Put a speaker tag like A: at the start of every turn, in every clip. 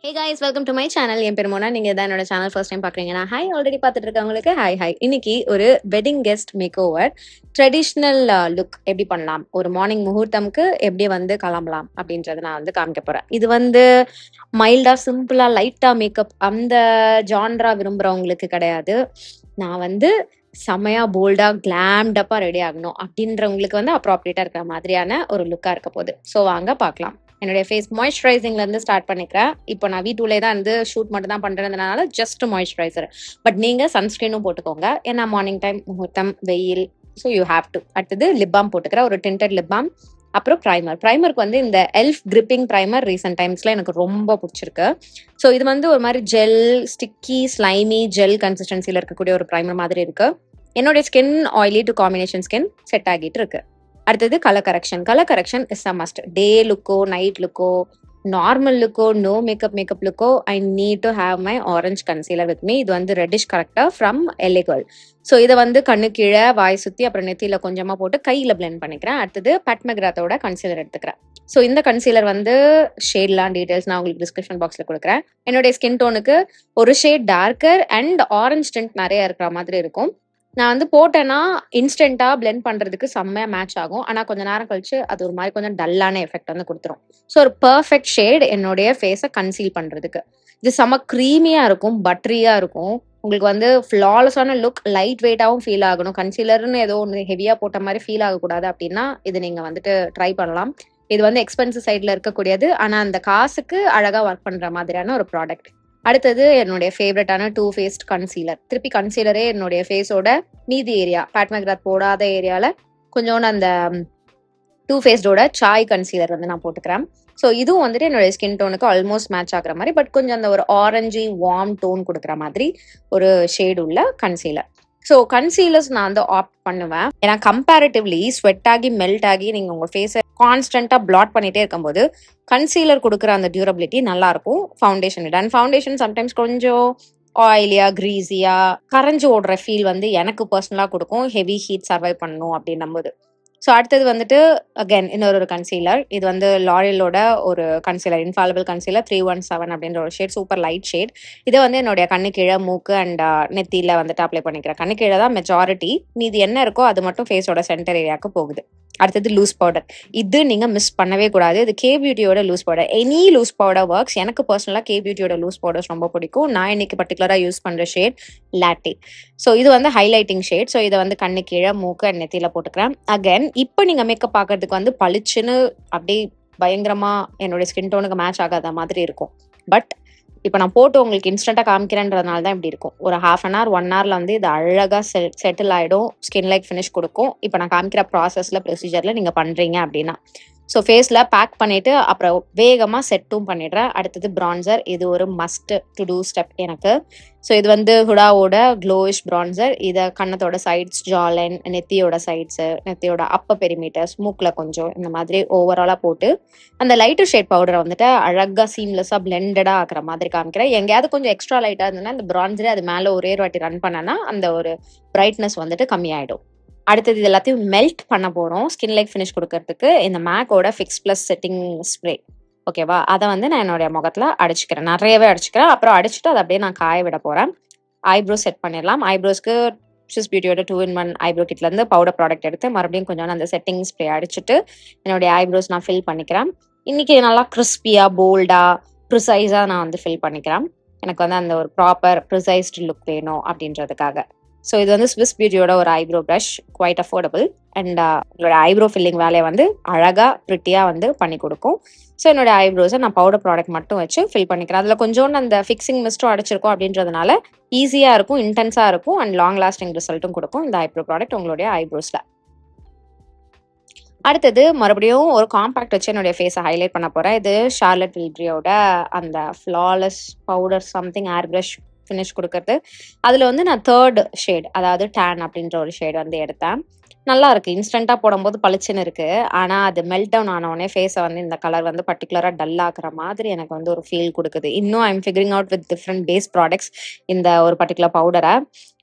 A: Hey guys, welcome to my channel. என் பேர் மோனா. நீங்க தான் என்னோட சேனல் ஃபர்ஸ்ட் டைம் பாக்குறீங்கன்னா ஹாய், ஆல்ரெடி பார்த்துட்டு இருக்கவங்களுக்கு ஹாய். இன்னைக்கு ஒரு wedding guest make over traditional look எப்படி பண்ணலாம், ஒரு மார்னிங் முகூர்த்தம்க்கு எப்படி வந்து கிளம்பலாம் அப்படின்றத நான் வந்து காமிக்க போறேன். இது வந்து மைல்டா சிம்பிளா லைட்டா மேக்கப் அந்த ஜான்ரா விரும்புறவங்களுக்கு கிடையாது. நான் வந்து செமையா போல்டா கிளாம்டப்பா ரெடி ஆகணும் அப்படின்றவங்களுக்கு வந்து அப்ராப்ரியேட்டா இருக்கிற மாதிரியான ஒரு லுக்கா இருக்க போகுது. ஸோ வாங்க பார்க்கலாம். என்னுடைய ஃபேஸ் மாய்ஸ்சரைசிங்ல இருந்து ஸ்டார்ட் பண்ணிக்கிறேன். இப்போ நான் வீட்டுலே தான் வந்து ஷூட் மட்டும் தான் பண்றதுனால ஜஸ்ட் மாய்ஸ்சரைசர். பட் நீங்க சன்ஸ்கிரீனும் போட்டுக்கோங்க, ஏன்னா மார்னிங் டைம் முகூர்த்தம் வெயில். So you have to. அடுத்தது லிப் பாம் போட்டுக்கிறேன், ஒரு டிண்டட் லிப் பாம். அப்புறம் ப்ரைமருக்கு வந்து இந்த எல்ஃப் கிரிப்பிங் ப்ரைமர் ரீசெண்ட் டைம்ஸ்ல எனக்கு ரொம்ப பிடிச்சிருக்கு. ஸோ இது வந்து ஒரு மாதிரி ஜெல் ஸ்டிக்கி ஸ்லைமி ஜெல் கன்சிஸ்டன்சில இருக்கக்கூடிய ஒரு ப்ரைமர் மாதிரி இருக்கு. என்னுடைய skin oily to combination skin set ஆகிட்டு இருக்கு. அடுத்தது colour correction is a must. Day லுக்கோ நைட் லுக்கோ நார்மல் லுக்கோ நோ மேக்கப் லுக்கோ I need to have my orange concealer with me. இது வந்து reddish corrector from LA Girl. So இதை வந்து கண்ணு கீழே வாய் சுற்றி அப்புறம் நெத்தியில கொஞ்சமா போட்டு கையில பிளெண்ட் பண்ணிக்கிறேன். அடுத்தது பட் மெக்ராத்தோட கன்சீலர் எடுத்துக்கிறேன். ஸோ இந்த கன்சீலர் வந்து ஷேட்லாம் டீடைல்ஸ் நான் உங்களுக்கு டிஸ்கிரிப்ஷன் பாக்ஸ்ல கொடுக்குறேன். என்னுடைய ஸ்கின் டோனுக்கு ஒரு shade darker and orange tint நிறைய இருக்கிற மாதிரி இருக்கும். நான் வந்து போட்டேன்னா இன்ஸ்டன்டா பிளெண்ட் பண்றதுக்கு செம்மையா மேட்ச் ஆகும். ஆனா கொஞ்ச நேரம் கழிச்சு அது ஒரு மாதிரி கொஞ்சம் டல்லான எஃபெக்ட் வந்து கொடுத்துரும். ஸோ ஒரு பெர்ஃபெக்ட் ஷேட் என்னுடைய ஃபேஸை கன்சீல் பண்றதுக்கு. இது செம்ம க்ரீமியா இருக்கும், பட்டரியா இருக்கும். உங்களுக்கு வந்து ஃபிளாலஸான லுக், லைட் வெயிட்டாவும் ஃபீல் ஆகணும். கன்சீலர்னு ஏதோ ஒன்று ஹெவியா போட்ட மாதிரி ஃபீல் ஆகக்கூடாது அப்படின்னா இது நீங்க வந்துட்டு ட்ரை பண்ணலாம். இது வந்து எக்ஸ்பென்சிவ் சைட்ல இருக்கக்கூடியது, ஆனா அந்த காசுக்கு அழகா ஒர்க் பண்ற மாதிரியான ஒரு ப்ராடக்ட். அடுத்தது என்னுடைய ஃபேவரட்டான டூ ஃபேஸ்ட் கன்சீலர். திருப்பி கன்சீலரே என்னுடைய ஃபேஸோட மீதி ஏரியா பேட் மெக்ராத் போடாத ஏரியால கொஞ்சோண்டு அந்த டூ ஃபேஸ்டோட சாய் கன்சீலர் வந்து நான் போட்டுக்கிறேன். ஸோ இதுவும் வந்துட்டு என்னுடைய ஸ்கின் டோனுக்கு ஆல்மோஸ்ட் மேட்ச் ஆகுற மாதிரி, பட் கொஞ்சம் அந்த ஒரு ஆரஞ்சு வார்ம் டோன் கொடுக்குற மாதிரி ஒரு ஷேடு உள்ள கன்சீலர். ஸோ கன்சீலர்ஸ் நான் வந்து ஆப்ட் பண்ணுவேன், ஏன்னா கம்பேரிட்டிவ்லி ஸ்வெட் ஆகி மெல்ட் ஆகி நீங்க உங்க ஃபேஸை கான்ஸ்டன்டா பிளாட் பண்ணிட்டே இருக்கும்போது கன்சீலர் கொடுக்குற அந்த டியூரபிலிட்டி நல்லா இருக்கும் ஃபவுண்டேஷன் விட. அண்ட் ஃபவுண்டேஷன் சம்டைம்ஸ் கொஞ்சம் ஆயிலியா கிரீஸியா கரைஞ்சு ஓடுற ஃபீல் வந்து எனக்கு பர்சனலா கொடுக்கும், ஹெவி ஹீட் சர்வைவ் பண்ணணும் அப்படின்னும் போது. ஸோ அடுத்தது வந்துட்டு அகைன் இன்னொரு கன்சீலர். இது வந்து லாரியலோட ஒரு கன்சீலர், இன்ஃபாலிபிள் கன்சீலர் 317 அப்படின்ற ஒரு ஷேட், சூப்பர் லைட் ஷேட். இதை வந்து என்னுடைய கண்ணு கீழே மூக்கு அண்ட் நெத்தியில வந்துட்டு அப்ளை பண்ணிக்கிறேன். கண்ணு கீழே தான் மெஜாரிட்டி, மீதி என்ன இருக்கோ அது மட்டும் ஃபேஸோட சென்டர் ஏரியாவுக்கு போகுது. அடுத்தது லூஸ் பவுடர். இது நீங்க மிஸ் பண்ணவே கூடாது. இது கே பியூட்டியோட loose powder. Any loose powder works. எனக்கு பர்சனலா கே பியூட்டியோட லூஸ் பவுடர்ஸ் ரொம்ப பிடிக்கும். நான் இன்னைக்கு பர்டிகுலரா யூஸ் பண்ற ஷேட் லாட்டே. ஸோ இது வந்து ஹைலைட்டிங் ஷேட். ஸோ இதை வந்து கண்ணு கீழே மூக்கு அண்ட் நெத்தியில போட்டுக்கிறேன். அகைன் இப்போ நீங்க மேக்கப் பார்க்கறதுக்கு வந்து பளிச்சுன்னு அப்படியே பயங்கரமா என்னோட ஸ்கின் டோனுக்கு மேட்ச் ஆகாத மாதிரி இருக்கும். பட் இப்போ நான் போட்டு உங்களுக்கு இன்ஸ்டன்டா காமிக்கிறேன்றதுனால தான் இப்படி இருக்கும். ஒரு ½ hour 1 hourல வந்து இது அழகா செட்டில் ஆயிடும், ஸ்கின் லைக் ஃபினிஷ் கொடுக்கும். இப்போ நான் காமிக்கிற ப்ராசஸ்ல ப்ரொசீஜர்ல நீங்க பண்றீங்க அப்படின்னா. ஸோ ஃபேஸ்ல பேக் பண்ணிட்டு அப்புறம் வேகமா செட்டும் பண்ணிடுறேன். அடுத்தது பிரான்சர். இது ஒரு மஸ்ட் டு டூ ஸ்டெப் எனக்கு. ஸோ இது வந்து ஹுடாவோட க்ளோயிஷ் பிரான்சர். இதை கண்ணத்தோட சைட்ஸ், ஜாலைன், நெத்தியோட சைட்ஸு, நெத்தியோட அப்பர் பெரிமீட்டர்ஸ், மூக்கில் கொஞ்சம் இந்த மாதிரி ஓவராலாக போட்டு அந்த லைட்டர் ஷேட் பவுடரை வந்துட்டு அழகாக சீம்லெஸ்ஸாக பிளெண்டடாக ஆக்குற மாதிரி காமிக்கிறேன். எங்கேயாவது கொஞ்சம் எக்ஸ்ட்ரா லைட்டாக இருந்ததுன்னா இந்த பிரான்சரே அது மேலே ஒரே ஒரு வாட்டி ரன் பண்ணனா அந்த ஒரு பிரைட்னஸ் வந்துட்டு கம்மியாயிடும். அடுத்தது இது எல்லாத்தையும் மெல்ட் பண்ண போகிறோம் ஸ்கின் லைக் ஃபினிஷ் கொடுக்கறதுக்கு. இந்த மேக்கோட ஃபிக்ஸ் ப்ளஸ் செட்டிங் ஸ்ப்ரே, ஓகேவா, அதை வந்து நான் என்னுடைய முகத்தில் அடிச்சுக்கிறேன், நிறையவே அடிச்சுக்கிறேன். அப்புறம் அடிச்சுட்டு அதை அப்படியே நான் காய விட போகிறேன். ஐப்ரோ செட் பண்ணிடலாம். ஐப்ரோஸ்க்கு ஸ்விஸ் பியூட்டியோட 2-in-1 ஐப்ரோ கிட்லேருந்து பவுடர் ப்ராடக்ட் எடுத்து மறுபடியும் கொஞ்சம் அந்த செட்டிங் ஸ்ப்ரே அடிச்சுட்டு என்னுடைய ஐப்ரோஸ் நான் ஃபில் பண்ணிக்கிறேன். இன்னைக்கு நல்லா கிறிஸ்பியாக போல்டாக ப்ரிசைஸாக நான் வந்து ஃபில் பண்ணிக்கிறேன். எனக்கு வந்து அந்த ஒரு ப்ராப்பர் ப்ரிசைஸ்டு லுக் வேணும் அப்படின்றதுக்காக. ஸோ இது வந்து ஸ்விஸ் பியூட்டியோட ஒரு eyebrow brush, quite affordable. And உங்களோட ஐப்ரோ ஃபில்லிங் வேலையை வந்து அழகாக ப்ரிட்டியாக வந்து பண்ணி கொடுக்கும். ஸோ என்னோட ஐப்ரோஸை நான் பவுடர் ப்ராடக்ட் மட்டும் வச்சு ஃபில் பண்ணிக்கிறேன். அதில் கொஞ்சோண்டு அந்த ஃபிக்ஸிங் மிஸ்ட்டும் அடிச்சிருக்கோம் அப்படின்றதுனால ஈஸியாக இருக்கும், இன்டென்ஸாக இருக்கும் அண்ட் லாங் லாஸ்டிங் ரிசல்ட்டும் கொடுக்கும் இந்த ஐப்ரோ ப்ராடக்ட் உங்களுடைய ஐப்ரோஸில். அடுத்தது மறுபடியும் ஒரு காம்பேக்ட் வச்சு என்னுடைய ஃபேஸை ஹைலைட் பண்ண போகிறேன். இது ஷார்லட் டில்பிரியோட அந்த ஃப்ளாலெஸ் பவுடர் சம்திங் ஏர் ப்ரஷ் ஃபினிஷ் கொடுக்கறது. அதில் வந்து நான் 3rd ஷேட், அதாவது டேன் அப்படின்ற ஒரு ஷேட் வந்து எடுத்தேன். நல்லா இருக்கு, இன்ஸ்டன்ட்டாக போடும்போது பளிச்சுன்னு இருக்கு. ஆனால் அது மெல்ட் டவுன் ஆனவுடனே ஃபேஸை வந்து இந்த கலர் வந்து பர்டிகுலராக டல் ஆக்குற மாதிரி எனக்கு வந்து ஒரு ஃபீல் கொடுக்குது. இன்னும் I am figuring out with different base products இந்த ஒரு பர்டிகுலர் பவுடரை.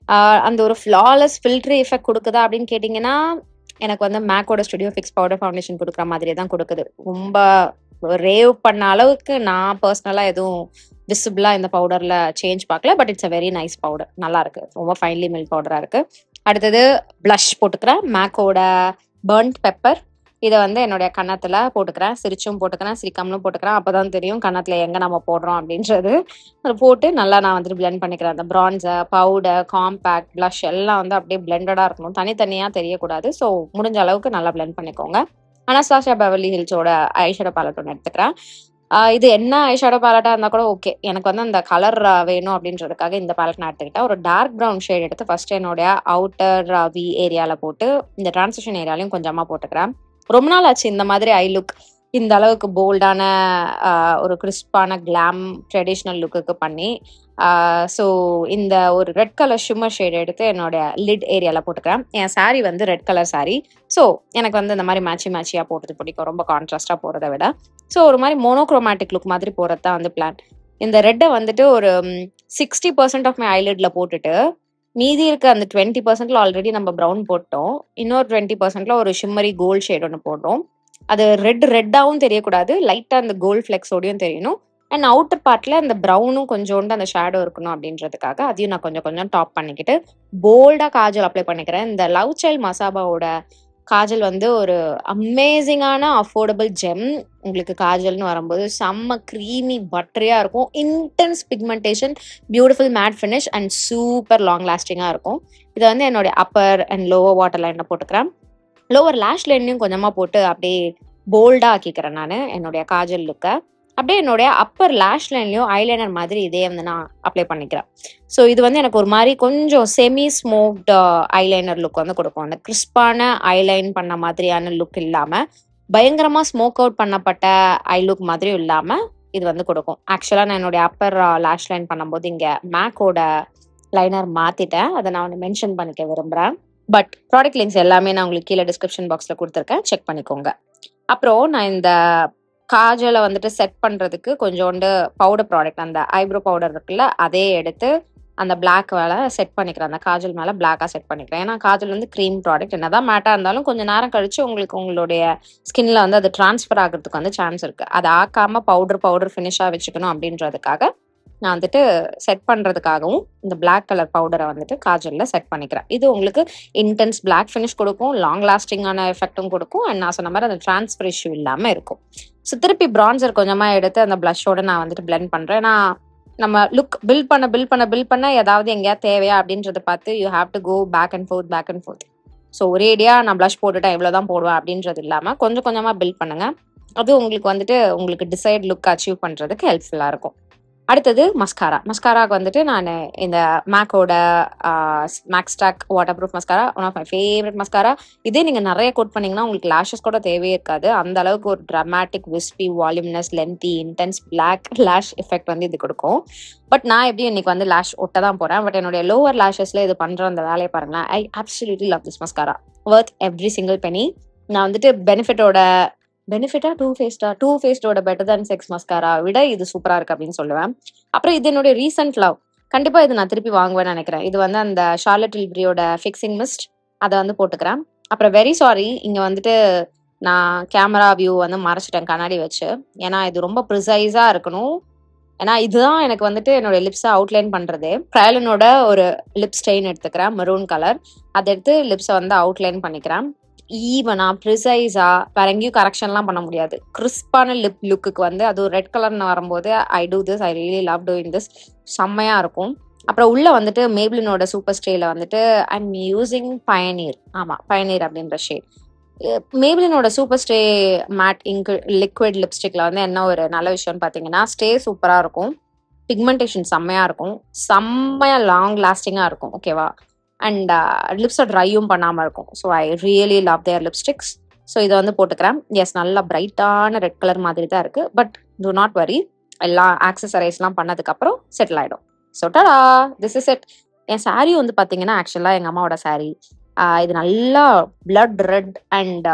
A: அந்த ஒரு ஃப்ளாலெஸ் ஃபில்ட்ரி எஃபெக்ட் கொடுக்குதா அப்படின்னு கேட்டிங்கன்னா எனக்கு வந்து மேக்கோட ஸ்டுடியோ ஃபிக்ஸ் பவுடர் ஃபவுண்டேஷன் கொடுக்குற மாதிரியே தான் கொடுக்குது. ரொம்ப ரேவ் பண்ண அளவுக்கு நான் பர்சனலா எதுவும் விசிபிளா இந்த பவுடர்ல சேஞ்ச் பார்க்கல. But it's a very nice powder. நல்லா இருக்கு. ரொம்ப ஃபைன்லி மில்க் பவுடரா இருக்கு. அடுத்தது blush போட்டுக்கிறேன். மேக்கோட பர்ன்ட் பெப்பர். இதை வந்து என்னுடைய கன்னத்துல போட்டுக்கிறேன். சிரிச்சும் போட்டுக்கிறேன், சிரிக்காமலும் போட்டுக்கிறேன். அப்பதான் தெரியும் கன்னத்துல எங்க நம்ம போடுறோம் அப்படின்றது. அதை போட்டு நல்லா நான் வந்துட்டு பிளெண்ட் பண்ணிக்கிறேன். அந்த பிரான்சர், பவுடர், காம்பேக்ட், blush எல்லாம் வந்து அப்படியே பிளெண்டடா இருக்கணும். தனித்தனியா தெரியக்கூடாது. ஸோ முடிஞ்ச அளவுக்கு நல்லா பிளெண்ட் பண்ணிக்கோங்க. அனஸ்டாசியா பெவர்லி ஹில்ஸோட ஐஷேடோ பேலட் ஒன்று எடுத்துக்கிறேன். இது என்ன ஐஷேடோ பேலட்டா இருந்தா கூட ஓகே. எனக்கு வந்து அந்த கலர் வேணும் அப்படின்றதுக்காக இந்த பேலட் நான் எடுத்துக்கிட்டேன். ஒரு டார்க் ப்ரௌன் ஷேட் எடுத்து ஃபர்ஸ்ட் என்னுடைய அவுட்டர் வி ஏரியால போட்டு இந்த டிரான்சிஷன் ஏரியாலையும் கொஞ்சமா போட்டுக்கிறேன். ரொம்ப நாள் ஆச்சு இந்த மாதிரி ஐ லுக் இந்த அளவுக்கு போல்டான ஒரு கிறிஸ்பான கிளாம் ட்ரெடிஷ்னல் லுக்குக்கு பண்ணி. ஸோ இந்த ஒரு ரெட் கலர் ஷிம்மர் ஷேட் எடுத்து என்னோட லிட் ஏரியால போட்டுக்கிறேன். என் சாரீ வந்து ரெட் கலர் சாரீ. ஸோ எனக்கு வந்து இந்த மாதிரி மேட்சியா போடுறது பிடிக்கும், ரொம்ப கான்ட்ராஸ்டா போறதை விட. ஸோ ஒரு மாதிரி மோனோக்ரோமேட்டிக் லுக் மாதிரி போறது தான் வந்து பிளான். இந்த ரெட்டை வந்துட்டு ஒரு 60% ஆஃப் மை ஐலிட்ல போட்டுட்டு மீதி இருக்க அந்த 20%ல ஆல்ரெடி நம்ம ப்ரௌன் போட்டோம். இன்னொரு 20%ல ஒரு ஷிம்மரி கோல்ட் ஷேட் ஒன்று போடுறோம். அது ரெட்டாவும் தெரியக்கூடாது, லைட்டா அந்த கோல்ட் ஃபிளெக்ஸோடையும் தெரியணும். அண்ட் அவுட்டர் பார்ட்ல அந்த ப்ரௌனும் கொஞ்சோண்டு அந்த ஷேடோ இருக்கணும் அப்படின்றதுக்காக அதையும் நான் கொஞ்சம் கொஞ்சம் டாப் பண்ணிக்கிட்டு போல்டா காஜல் அப்ளை பண்ணிக்கிறேன். இந்த லவ் சைல்ட் மசாபாவோட காஜல் வந்து ஒரு அமேசிங்கான அஃபோர்டபுள் ஜெம். உங்களுக்கு காஜல்னு வரும்போது செம்ம க்ரீமி பட்டரியா இருக்கும். Intense pigmentation, beautiful matte finish and super long லாஸ்டிங்கா இருக்கும். இதை வந்து என்னுடைய அப்பர் அண்ட் லோவர் வாட்டர் லைன்ல போட்டுக்கிறேன். லோவர் லேஷ் லைன்லையும் கொஞ்சமா போட்டு அப்படியே போல்டா ஆக்கிக்கிறேன் நான் என்னுடைய காஜல் லுக்கை. அப்படியே என்னுடைய அப்பர் லேஷ் லைன்லயும் ஐலைனர் மாதிரி இதே வந்து நான் அப்ளை பண்ணிக்கிறேன். ஸோ இது வந்து எனக்கு ஒரு மாதிரி கொஞ்சம் செமி ஸ்மோக்டு ஐலைனர் லுக் வந்து கொடுக்கும். அந்த கிறிஸ்பான ஐலைன் பண்ண மாதிரியான லுக் இல்லாம பயங்கரமா ஸ்மோக் அவுட் பண்ணப்பட்ட ஐ லுக் மாதிரியும் இல்லாம இது வந்து கொடுக்கும். ஆக்சுவலா நான் என்னுடைய அப்பர் லேஷ் லைன் பண்ணும்போது இங்க மேக்கோட லைனர் மாத்திட்டேன். அதை நான் ஒன்று மென்ஷன் பண்ணிக்க விரும்புறேன். பட் ப்ராடக்ட் லிங்க்ஸ் எல்லாமே நான் உங்களுக்கு கீழே டிஸ்கிரிப்ஷன் பாக்ஸ்ல கொடுத்துருக்கேன், செக் பண்ணிக்கோங்க. அப்புறம் நான் இந்த காஜலை வந்துட்டு செட் பண்றதுக்கு கொஞ்சோண்டு பவுடர் ப்ராடக்ட், அந்த ஐப்ரோ பவுடர் இருக்குல்ல, அதே எடுத்து அந்த பிளாக் மேல செட் பண்ணிக்கிறேன். அந்த காஜல் மேல பிளாக்கா செட் பண்ணிக்கிறேன். ஏன்னா காஜல் வந்து க்ரீம் ப்ராடக்ட், என்னதான் மேட்டா இருந்தாலும் கொஞ்சம் நேரம் கழிச்சு உங்களுக்கு உங்களுடைய ஸ்கின்ல வந்து அது டிரான்ஸ்ஃபர் ஆகிறதுக்கு வந்து சான்ஸ் இருக்கு. அதை ஆக்காம பவுடர் ஃபினிஷா வச்சுக்கணும் அப்படின்றதுக்காக நான் வந்துட்டு செட் பண்றதுக்காகவும் இந்த பிளாக் கலர் பவுடரை வந்துட்டு காஜல்ல செட் பண்ணிக்கிறேன். இது உங்களுக்கு இன்டென்ஸ் பிளாக் ஃபினிஷ் கொடுக்கும், லாங் லாஸ்டிங்கான எஃபெக்டும் கொடுக்கும். அண்ட் நான் சொன்ன மாதிரி அந்த டிரான்ஸ்ஃபர் இஷ்யூ இல்லாம இருக்கும். ஸோ திருப்பி பிரான்சர் கொஞ்சமா எடுத்து அந்த பிளஷோட நான் வந்துட்டு பிளெண்ட் பண்றேன். நான் நம்ம லுக் பில்ட் பண்ண ஏதாவது எங்கேயாவது தேவையா அப்படின்றத பார்த்து you have to go back and forth. So ஒரேடியா நான் பிளஷ் போட்டுட்டேன் இவ்வளவுதான் போடுவேன் அப்படின்றது இல்லாம கொஞ்சம் கொஞ்சமா பில்ட் பண்ணுங்க. அது உங்களுக்கு வந்துட்டு உங்களுக்கு டிசைட் லுக் அச்சீவ் பண்றதுக்கு ஹெல்ப்ஃபுல்லா இருக்கும். அடுத்தது மஸ்காராக்கு வந்துட்டு நான் இந்த மேக்கோட Macstack water proof mascara, one of my favourite mascara. இதே நீங்க நிறைய கோட் பண்ணீங்கன்னா உங்களுக்கு லேஷஸ் கூட தேவையே இருக்காது. அந்த அளவுக்கு ஒரு dramatic, wispy, voluminous, lengthy, intense black lash effect வந்து இது கொடுக்கும். பட் நான் எப்படி இன்னைக்கு வந்து லேஷ் ஒட்ட தான் போறேன். பட் என்னுடைய லோவர் லேஷஸ்ல இது பண்ற அந்த வேலையை பாருங்களேன். I absolutely love this mascara, worth every single penny. நான் வந்துட்டு பெனிஃபிட்டா டூ ஃபேஸ்டோட பெட்டர் தேன் செக்ஸ் மஸ்காரா விட இது சூப்பரா இருக்கு அப்படின்னு சொல்லுவேன். அப்புறம் இது என்னுடைய ரீசன்ட் லவ். கண்டிப்பா இது நான் திருப்பி வாங்குவேன்னு நினைக்கிறேன். இது வந்து அந்த ஷார்லட் டில்பரியோட ஃபிக்ஸிங் மிஸ்ட், அதை வந்து போட்டுக்கிறேன். அப்புறம் வெரி சாரி, இங்க வந்துட்டு நான் கேமரா வியூ வந்து மறைச்சிட்டேன் கண்ணாடி வச்சு. ஏன்னா இது ரொம்ப ப்ரிசைஸா இருக்கணும். ஏன்னா இதுதான் எனக்கு வந்துட்டு என்னோட லிப்ஸை அவுட்லைன் பண்றதே. க்ரைலனோட ஒரு லிப் ஸ்டெயின் எடுத்துக்கிறேன், மெரூன் கலர். அதை எடுத்து லிப்ஸை வந்து அவுட்லைன் பண்ணிக்கிறேன். ஈவனா ப்ரிசைஸா வேற எங்கேயும் கரெக்ஷன்லாம் பண்ண முடியாது. கிறிஸ்பான லிப் லுக்குக்கு வந்து அது ரெட் கலர்னு வரும்போது I do this, I really love doing this. செம்மையா இருக்கும். அப்புறம் உள்ள வந்துட்டு மேப்ளினோட சூப்பர் ஸ்டேல வந்துட்டு ஐம் யூசிங் பயனீர். ஆமா, பயனீர் அப்படின்ற ஷேட். மேப்ளினோட super stay matte ink liquid லிப்ஸ்டிக்ல வந்து என்ன ஒரு நல்ல விஷயம்னு பாத்தீங்கன்னா, ஸ்டே சூப்பரா இருக்கும், பிக்மெண்டேஷன் செம்மையா இருக்கும், செம்மையா லாங் லாஸ்டிங்கா இருக்கும். ஓகேவா? அண்ட் லிப்ஸை ட்ரையும் பண்ணாமல் இருக்கும். So I really love their lipsticks. So இதை வந்து போட்டுக்கிறேன். எஸ், நல்லா பிரைட்டான ரெட் கலர் மாதிரி தான் இருக்கு. பட் டூ நாட் வரி, எல்லாம் ஆக்சசரைஸ்லாம் பண்ணதுக்கப்புறம் செட்டில் ஆகிடும். ஸோ டடா, திஸ் இஸ் இட். என் சாரீ வந்து பார்த்தீங்கன்னா ஆக்சுவலாக எங்கள் அம்மாவோட சாரீ. இது நல்லா blood red and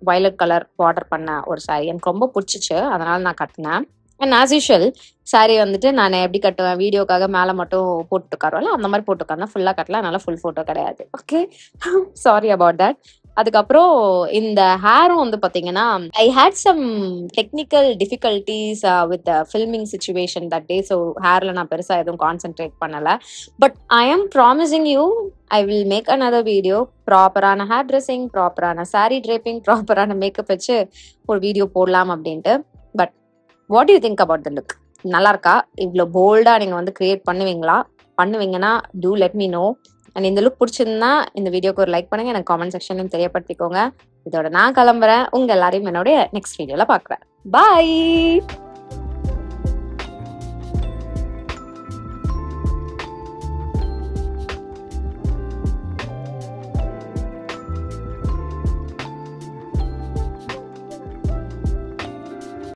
A: violet colour border பண்ண ஒரு சாரீ. எனக்கு ரொம்ப பிடிச்சிச்சு, அதனால நான் கட்டினேன். அண்ட் ஆஸ் யூஷுவல் சாரீ வந்துட்டு நான் எப்படி கட்டுவேன், வீடியோக்காக மேலே மட்டும் போட்டு உட்காருவோம்ல, அந்த மாதிரி போட்டு உட்காந்தா ஃபுல்லாக கட்டலாம். அதனால ஃபுல் ஃபோட்டோ கிடையாது. Okay, sorry about that. அதுக்கப்புறம் இந்த ஹேரும் வந்து பாத்தீங்கன்னா I had some technical difficulties with filming situation that day. So ஹேர்ல நான் பெருசா எதுவும் கான்சென்ட்ரேட் பண்ணல. But I am promising you I will make another video. ப்ராப்பரான ஹேர் ட்ரெஸ்ஸிங், ப்ராப்பரான சாரீ ட்ரேப்பிங், ப்ராப்பரான மேக்கப் வச்சு ஒரு வீடியோ போடலாம் அப்படின்ட்டு. But what you think about the look? நல்லா இருக்கா? இவ்வளோ போல்டா நீங்க வந்து கிரியேட் பண்ணுவீங்கன்னா do let me know. And இந்த லுக் பிடிச்சிருந்தா இந்த வீடியோக்கு ஒரு லைக் பண்ணுங்க, எனக்கு காமெண்ட் செக்ஷன்லையும் தெரியப்படுத்திக்கோங்க. இதோட நான் கிளம்புறேன். உங்க எல்லாரையும் என்னுடைய நெக்ஸ்ட் வீடியோல பாக்குறேன். பாய்.